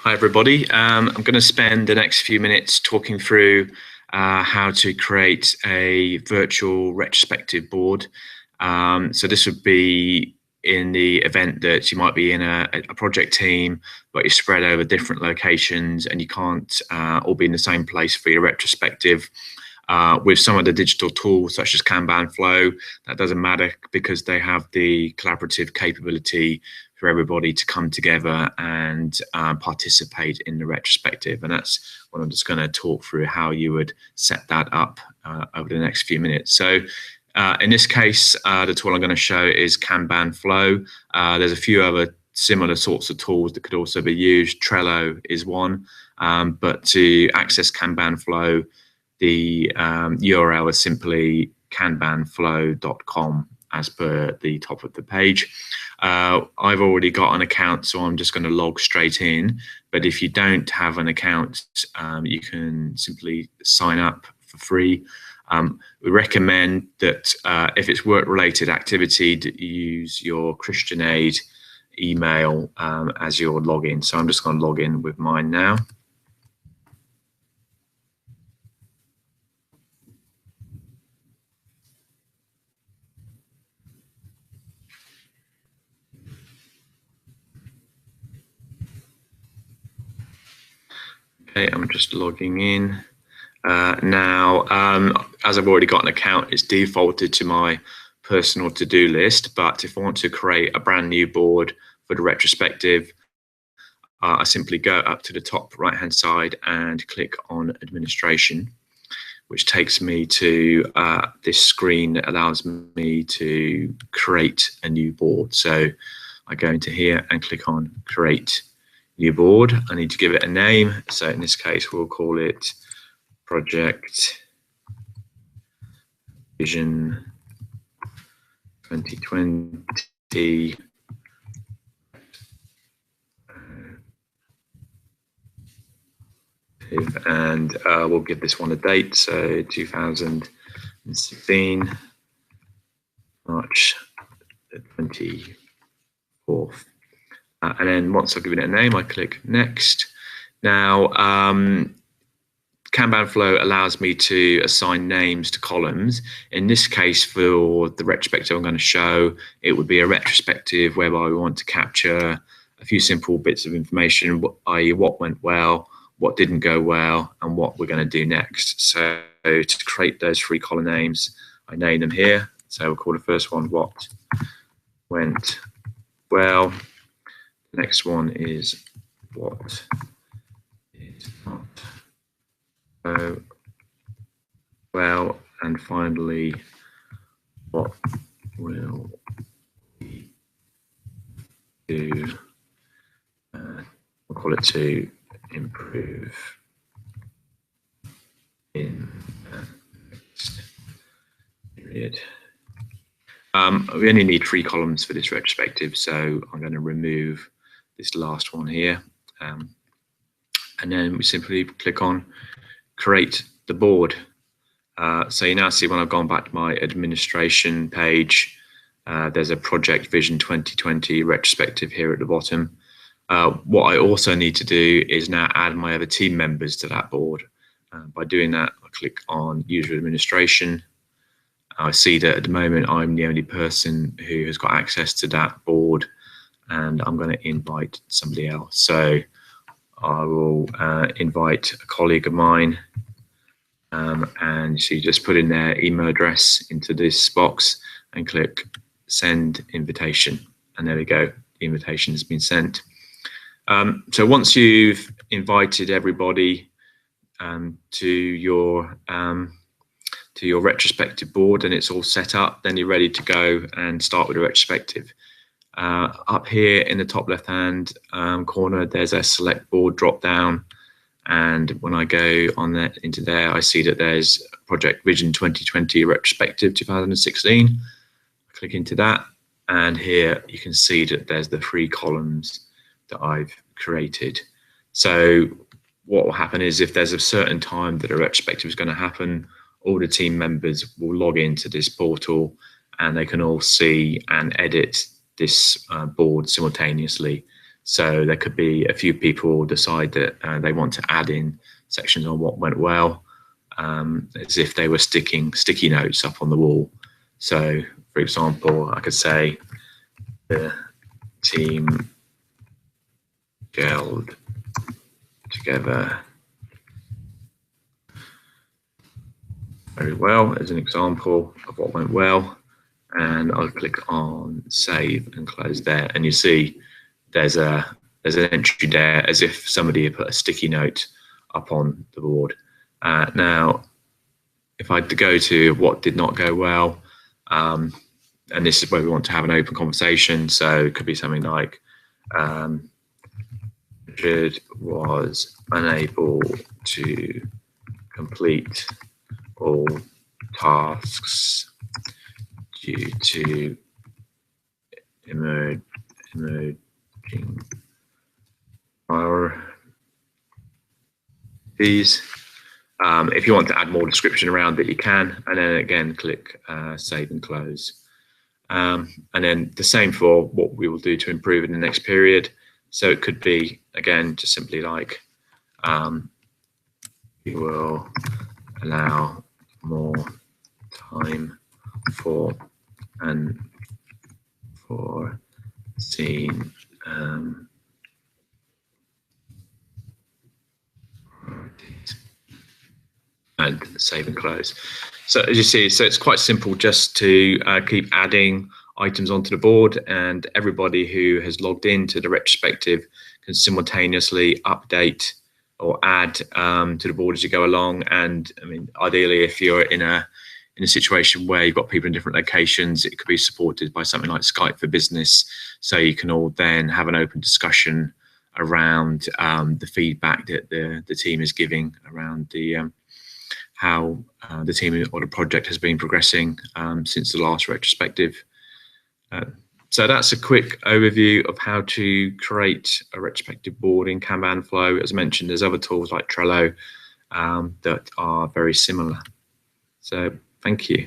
Hi everybody. I'm going to spend the next few minutes talking through how to create a virtual retrospective board. So this would be in the event that you might be in a project team, but you're spread over different locations and you can't all be in the same place for your retrospective. With some of the digital tools such as Kanban Flow, that doesn't matter because they have the collaborative capability for everybody to come together and participate in the retrospective. And that's what I'm just going to talk through, how you would set that up over the next few minutes. So in this case, the tool I'm going to show is Kanban Flow. There's a few other similar sorts of tools that could also be used. Trello is one, but to access Kanban Flow, the URL is simply kanbanflow.com as per the top of the page. I've already got an account, so I'm just going to log straight in. But if you don't have an account, you can simply sign up for free. We recommend that if it's work-related activity, that you use your Christian Aid email as your login. So I'm just going to log in with mine now. Okay, I'm just logging in. Now, as I've already got an account, it's defaulted to my personal to-do list. But if I want to create a brand new board for the retrospective, I simply go up to the top right-hand side and click on Administration, which takes me to this screen that allows me to create a new board. So I go into here and click on Create New Board. I need to give it a name. So in this case, we'll call it Project Vision 2020 and we'll give this one a date, so 2016 March 24th. And then once I've given it a name, I click Next. Now, Kanban Flow allows me to assign names to columns. In this case, for the retrospective I'm going to show, it would be a retrospective whereby we want to capture a few simple bits of information, i.e. what went well, what didn't go well, and what we're going to do next. So to create those three column names, I name them here. So we'll call the first one What Went Well. The next one is What Did Not Go Well, and finally, what will we do? We'll call it to improve in the next period. We only need 3 columns for this retrospective, so I'm going to remove this last one here, and then we simply click on Create the Board. So you now see when I've gone back to my administration page, there's a Project Vision 2020 retrospective here at the bottom. What I also need to do is now add my other team members to that board. By doing that, I click on User Administration. I see that at the moment I'm the only person who has got access to that board, and I'm going to invite somebody else. So I will invite a colleague of mine, and she just put in their email address into this box and click Send Invitation, and there we go, the invitation has been sent. So once you've invited everybody to your retrospective board and it's all set up, then you're ready to go and start with a retrospective. Up here in the top left hand corner, there's a Select Board drop down, and when I go on that into there, I see that there's Project Vision 2020 Retrospective 2016. I click into that, and here you can see that there's the 3 columns that I've created. So what will happen is, if there's a certain time that a retrospective is going to happen, all the team members will log into this portal and they can all see and edit this board simultaneously. So there could be a few people decide that they want to add in sections on what went well, as if they were sticking sticky notes up on the wall. So, for example, I could say the team gelled together very well, as an example of what went well. And I'll click on save and close there, and you see there's an entry there as if somebody had put a sticky note up on the board. Now, if I go to what did not go well, and this is where we want to have an open conversation, so it could be something like Richard was unable to complete all tasks due to emerging priorities. If you want to add more description around it, you can, and then again click save and close. And then the same for what we will do to improve in the next period. So it could be, again, just simply like we will allow more time for scene and save and close. So as you see, so it's quite simple just to keep adding items onto the board, and everybody who has logged into the retrospective can simultaneously update or add to the board as you go along. And I mean, ideally, if you're in a situation where you've got people in different locations, it could be supported by something like Skype for Business, so you can all then have an open discussion around the feedback that the team is giving around the how the team or the project has been progressing since the last retrospective. So that's a quick overview of how to create a retrospective board in Kanban Flow. As mentioned, there's other tools like Trello that are very similar. So thank you.